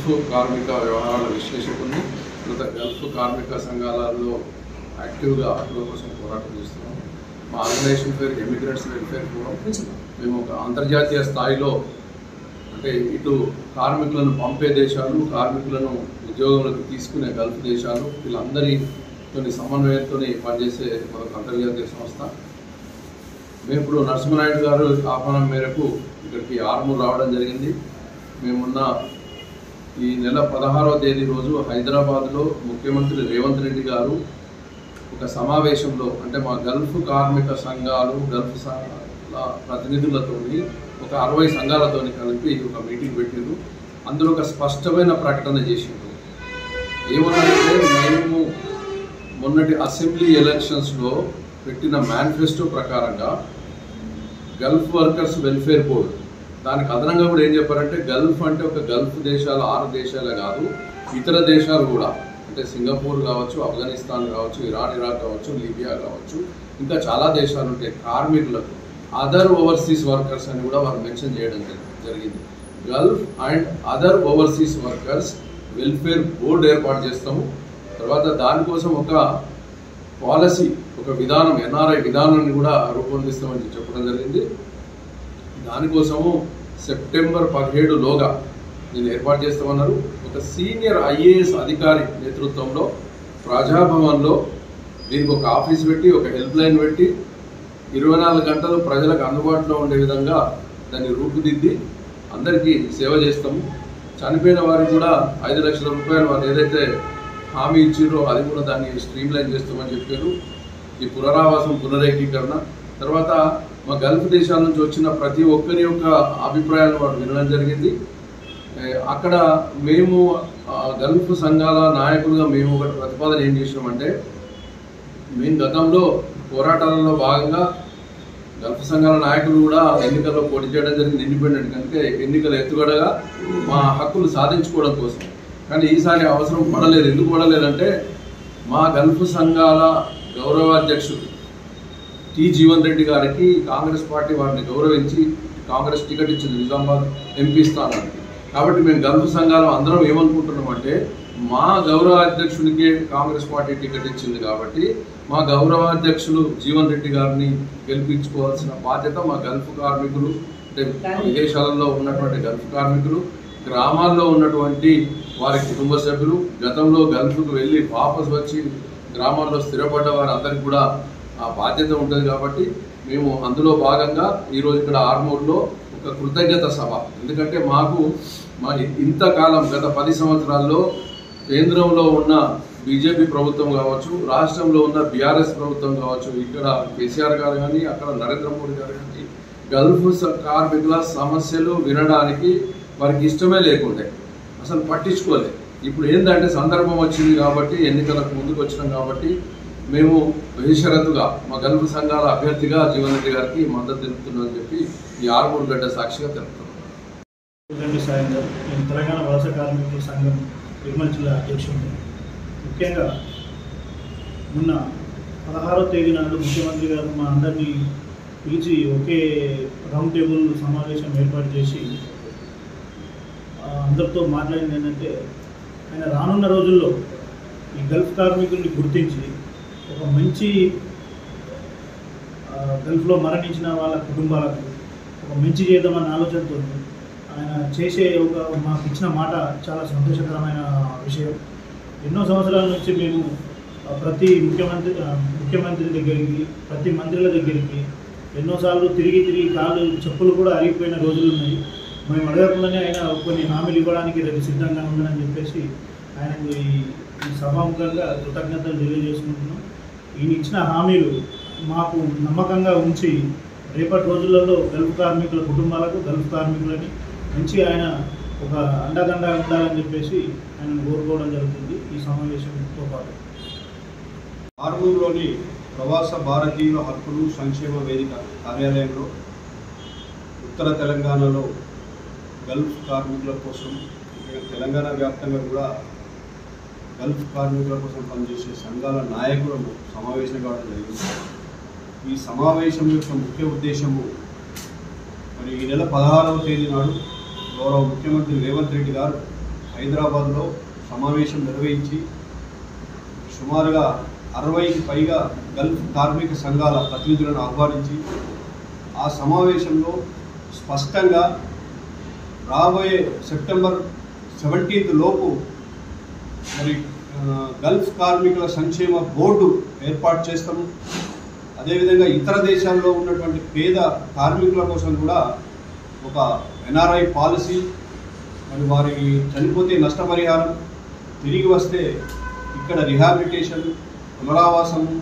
Gulf కార్మిక వ్యవహారాల విశ్లేషకుని, తర్వాత గల్ఫ్ కార్మిక సంఘాలలో యాక్టివ్గా హక్కుల కోసం పోరాటం చేస్తున్నాం. మా ఆర్గనైజేషన్ పేరు ఎమిగ్రెంట్స్ వెల్ఫేర్ ఫోరం. మేము ఒక అంతర్జాతీయ స్థాయిలో అంటే ఇటు కార్మికులను పంపే దేశాలు, కార్మికులను ఉద్యోగంలోకి తీసుకునే గల్ఫ్ దేశాలు, వీళ్ళందరితో సమన్వయంతో పనిచేసే ఒక అంతర్జాతీయ సంస్థ. మేము ఇప్పుడు నరసింహనాయుడు గారు ఆహ్వానం మేరకు ఇక్కడికి ఆర్మూర్ రావడం జరిగింది. మేమున్న ఈ నెల 16వ తేదీ రోజు హైదరాబాద్లో ముఖ్యమంత్రి రేవంత్ రెడ్డి గారు ఒక సమావేశంలో అంటే మా గల్ఫ్ కార్మిక సంఘాలు, గల్ఫ్ ప్రతినిధులతో ఒక 60 సంఘాలతో కలిపి ఒక మీటింగ్ పెట్టారు. అందులో ఒక స్పష్టమైన ప్రకటన చేసిండ్రు. ఏమన్నారంటే, మేము మొన్నటి అసెంబ్లీ ఎలక్షన్స్లో పెట్టిన మేనిఫెస్టో ప్రకారంగా గల్ఫ్ వర్కర్స్ వెల్ఫేర్ బోర్డ్, దానికి అదనంగా కూడా ఏం చెప్పారంటే, గల్ఫ్ అంటే ఒక గల్ఫ్ దేశాలు 6 దేశాలే కాదు, ఇతర దేశాలు కూడా అంటే సింగపూర్ కావచ్చు, ఆఫ్ఘనిస్తాన్ కావచ్చు, ఇరాన్, ఇరాక్ కావచ్చు, లిబియా కావచ్చు, ఇంకా చాలా దేశాలు ఉంటాయి. కార్మికులకు అదర్ ఓవర్సీస్ వర్కర్స్ అని కూడా వారు మెన్షన్ చేయడం జరిగింది. Gulf and other overseas workers welfare board ఏర్పాటు చేస్తాము. తర్వాత దానికోసం ఒక పాలసీ, ఒక విధానం, ఎన్ఆర్ఐ విధానాన్ని కూడా రూపొందిస్తామని చెప్పడం జరిగింది. దానికోసము సెప్టెంబర్ 17లోగా దీన్ని ఏర్పాటు చేస్తామన్నారు. ఒక సీనియర్ ఐఏఎస్ అధికారి నేతృత్వంలో ప్రజాభవన్లో దీనికి ఒక ఆఫీస్ పెట్టి, ఒక హెల్ప్ లైన్ పెట్టి 24 గంటలు ప్రజలకు అందుబాటులో ఉండే విధంగా దాన్ని రూపుదిద్ది అందరికీ సేవ చేస్తాము. చనిపోయిన వారికి కూడా 5 లక్షల రూపాయలు వారు ఏదైతే హామీ ఇచ్చారో అది కూడా దాన్ని స్ట్రీమ్ లైన్ చేస్తామని చెప్పారు. ఈ పునరావాసం, పునరేకీకరణ, తర్వాత మా గల్ఫ్ దేశాల నుంచి వచ్చిన ప్రతి ఒక్కరి యొక్క అభిప్రాయాలను వారు వినడం జరిగింది. అక్కడ మేము గల్ఫ్ సంఘాల నాయకులుగా మేము ఒకటి ప్రతిపాదన ఏం చేసినామంటే, మేము గతంలో పోరాటాలలో భాగంగా గల్ఫ్ సంఘాల నాయకులు కూడా ఎన్నికల్లో పోటీ చేయడం జరిగింది, ఇండిపెండెంట్ కనుక ఎన్నికల ఎత్తుగడగా మా హక్కులు సాధించుకోవడం కోసం. కానీ ఈసారి అవసరం పడలేదు. ఎందుకు పడలేదంటే, మా గల్ఫ్ సంఘాల గౌరవాధ్యక్షుడు టి జీవన్ రెడ్డి గారికి కాంగ్రెస్ పార్టీ వారిని గౌరవించి కాంగ్రెస్ టికెట్ ఇచ్చింది నిజామాబాద్ ఎంపీ స్థానానికి. కాబట్టి మేము గల్ఫ్ సంఘాలు అందరం ఏమనుకుంటున్నామంటే, మా గౌరవాధ్యక్షుడికే కాంగ్రెస్ పార్టీ టికెట్ ఇచ్చింది కాబట్టి మా గౌరవాధ్యక్షులు జీవన్ రెడ్డి గారిని గెలిపించుకోవాల్సిన బాధ్యత మా గల్ఫ్ కార్మికులు, అంటే విదేశాలలో ఉన్నటువంటి గల్ఫ్ కార్మికులు, గ్రామాల్లో ఉన్నటువంటి వారి కుటుంబ సభ్యులు, గతంలో గల్ఫ్కు వెళ్ళి వాపసు వచ్చి గ్రామాల్లో స్థిరపడ్డ వారందరికీ కూడా ఆ బాధ్యత ఉంటుంది. కాబట్టి మేము అందులో భాగంగా ఈరోజు ఇక్కడ ఆర్మూర్లో ఒక కృతజ్ఞత సభ, ఎందుకంటే మా ఇంతకాలం గత 10 సంవత్సరాల్లో కేంద్రంలో ఉన్న బీజేపీ ప్రభుత్వం కావచ్చు, రాష్ట్రంలో ఉన్న బీఆర్ఎస్ ప్రభుత్వం కావచ్చు, ఇక్కడ కేసీఆర్ గారు కానీ అక్కడ నరేంద్ర మోడీ గారు కానీ గల్ఫ్ కార్మికుల సమస్యలు వినడానికి వారికి ఇష్టమే లేకుండే, అసలు పట్టించుకోలేదు. ఇప్పుడు ఏంటంటే సందర్భం వచ్చింది కాబట్టి, ఎన్నికలకు ముందుకు వచ్చినాం కాబట్టి మేము బహిషరతుగా మా గల్ఫ్ సంఘాల అభ్యర్థిగా జీవన్ రెడ్డి గారికి మద్దతు తెలుపుతున్నామని చెప్పి ఈ ఆర్మూర్ గడ్డ సాక్షిగా తెలుపుతున్నాం. నేను తెలంగాణ వలస కార్మికుల సంఘం నిర్మల్ జిల్లా అధ్యక్షుడు. ముఖ్యంగా మొన్న 16వ తేదీ నాడు ముఖ్యమంత్రి గారు మా అందరినీ పిలిచి ఒకే రౌండ్ టేబుల్ సమావేశం ఏర్పాటు చేసి అందరితో మాట్లాడింది ఏంటంటే, ఆయన రానున్న రోజుల్లో ఈ గల్ఫ్ కార్మికుల్ని గుర్తించి ఒక మంచి గల్ఫ్లో మరణించిన వాళ్ళ కుటుంబాలకు ఒక మంచి చేద్దామన్న ఆలోచనతో ఆయన చేసే మాకు ఇచ్చిన మాట చాలా సంతోషకరమైన విషయం. ఎన్నో సంవత్సరాల నుంచి మేము ప్రతి ముఖ్యమంత్రి దగ్గరికి, ప్రతి మంత్రుల దగ్గరికి ఎన్నోసార్లు తిరిగి కాళ్ళు చెప్పులు కూడా అరిగిపోయిన రోజులు ఉన్నాయి. మేము అడగకుండానే ఆయన కొన్ని హామీలు ఇవ్వడానికి రేపు సిద్ధంగా ఉందని చెప్పేసి ఆయనకు ఈ సభాముఖంగా కృతజ్ఞతలు తెలియజేసుకుంటున్నాం. ఈయన ఇచ్చిన హామీలు మాకు నమ్మకంగా ఉంచి రేపటి రోజులలో గల్ఫ్ కార్మికుల కుటుంబాలకు, గల్ఫ్ కార్మికులని మంచి ఆయన ఒక అండదండ ఉండాలని చెప్పేసి ఆయన కోరుకోవడం జరుగుతుంది. ఈ సమావేశంతో పాటు ఆర్మూర్లోని ప్రవాస భారతీయుల హక్కులు సంక్షేమ వేదిక కార్యాలయంలో ఉత్తర తెలంగాణలో గల్ఫ్ కార్మికుల కోసం, తెలంగాణ వ్యాప్తంగా కూడా గల్ఫ్ కార్మికుల కోసం పనిచేసే సంఘాల నాయకులను సమావేశం కావడం జరిగింది. ఈ సమావేశం యొక్క ముఖ్య ఉద్దేశము, మరి ఈ నెల 16వ తేదీ నాడు గౌరవ ముఖ్యమంత్రి రేవంత్ రెడ్డి గారు హైదరాబాద్లో సమావేశం నిర్వహించి సుమారుగా 60కి పైగా గల్ఫ్ కార్మిక సంఘాల ప్రతినిధులను ఆహ్వానించి ఆ సమావేశంలో స్పష్టంగా రాబోయే సెప్టెంబర్ 17th లోపు మరి గల్ఫ్ కార్మికుల సంక్షేమ బోర్డు ఏర్పాటు చేస్తాము. అదేవిధంగా ఇతర దేశాల్లో ఉన్నటువంటి పేద కార్మికుల కోసం కూడా ఒక ఎన్ఆర్ఐ పాలసీ, మరి వారికి చనిపోతే నష్టపరిహారం, తిరిగి వస్తే ఇక్కడ రిహాబిలిటేషన్, పునరావాసము,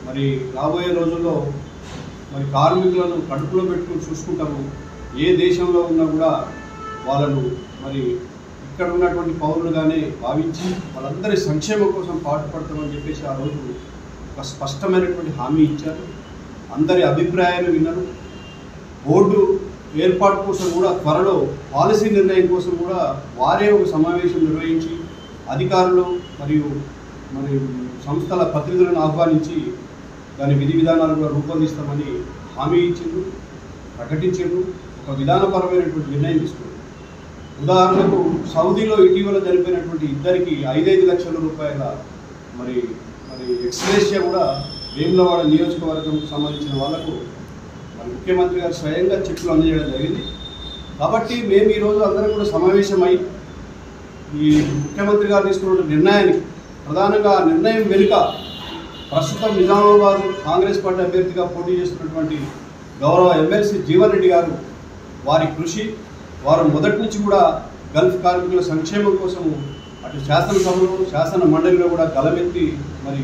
మరి రాబోయే రోజుల్లో మరి కార్మికులను కడుపులో పెట్టుకుని చూసుకుంటాము. ఏ దేశంలో ఉన్నా కూడా వాళ్ళను మరి ఇక్కడ ఉన్నటువంటి పౌరులుగానే భావించి వాళ్ళందరి సంక్షేమం కోసం పాటుపడతామని చెప్పేసి ఆ రోజు ఒక స్పష్టమైనటువంటి హామీ ఇచ్చారు. అందరి అభిప్రాయాలు విన్నారు. బోర్డు ఏర్పాటు కోసం కూడా త్వరలో పాలసీ నిర్ణయం కోసం కూడా వారే ఒక సమావేశం నిర్వహించి అధికారులు మరియు సంస్థల ప్రతినిధులను ఆహ్వానించి దాని విధి విధానాలు కూడా రూపొందిస్తామని హామీ ఇచ్చిండ్రు, ప్రకటించారు. ఒక విధానపరమైనటువంటి నిర్ణయం తీసుకున్నారు. ఉదాహరణకు సౌదీలో ఇటీవల జరిపినటువంటి ఇద్దరికి 5 లక్షల రూపాయల మరి ఎక్స్గ్రేషియా కూడా వేములవాడ నియోజకవర్గంకు సంబంధించిన వాళ్లకు మరి ముఖ్యమంత్రి గారు స్వయంగా చెక్కులు అందజేయడం జరిగింది. కాబట్టి మేము ఈరోజు అందరం కూడా సమావేశమై ఈ ముఖ్యమంత్రి గారు తీసుకున్న నిర్ణయానికి ప్రధానంగా నిర్ణయం వెనుక ప్రస్తుతం నిజామాబాద్ కాంగ్రెస్ పార్టీ అభ్యర్థిగా పోటీ చేస్తున్నటువంటి గౌరవ ఎమ్మెల్సీ జీవన్ రెడ్డి గారు వారి కృషి, వారు మొదటి నుంచి కూడా గల్ఫ్ కార్మికుల సంక్షేమం కోసం అటు శాసనసభలో శాసన మండలిలో కూడా గలమెత్తి మరి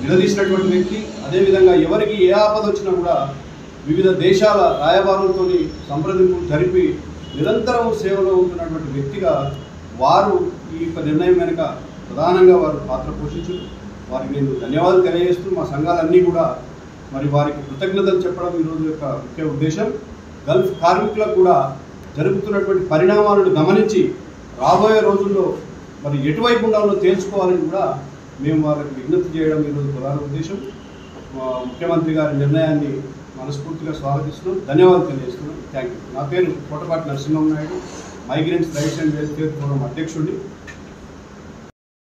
నిలదీసినటువంటి వ్యక్తి. అదేవిధంగా ఎవరికి ఏ ఆపద వచ్చినా కూడా వివిధ దేశాల రాయబారులతో సంప్రదింపులు జరిపి నిరంతరం సేవలో ఉంటున్నటువంటి వ్యక్తిగా వారు ఈ యొక్క నిర్ణయం వెనుక ప్రధానంగా వారు పాత్ర పోషించారు. వారికి నేను ధన్యవాదాలు తెలియజేస్తూ మా సంఘాలన్నీ కూడా మరి వారికి కృతజ్ఞతలు చెప్పడం ఈరోజు యొక్క ముఖ్య ఉద్దేశం. గల్ఫ్ కార్మికులకు కూడా జరుగుతున్నటువంటి పరిణామాలను గమనించి రాబోయే రోజుల్లో మరి ఎటువైపు ఉండాలో తేల్చుకోవాలని కూడా మేము వారికి విజ్ఞప్తి చేయడం ఈరోజు ప్రధాన ఉద్దేశం. ముఖ్యమంత్రి గారి నిర్ణయాన్ని మనస్ఫూర్తిగా స్వాగతిస్తున్నాం, ధన్యవాదాలు తెలియజేస్తున్నాం. Thank you. నా పేరు Kotapati Narasimham Naidu, migrants rights and welfare forum అధ్యక్షుడిని.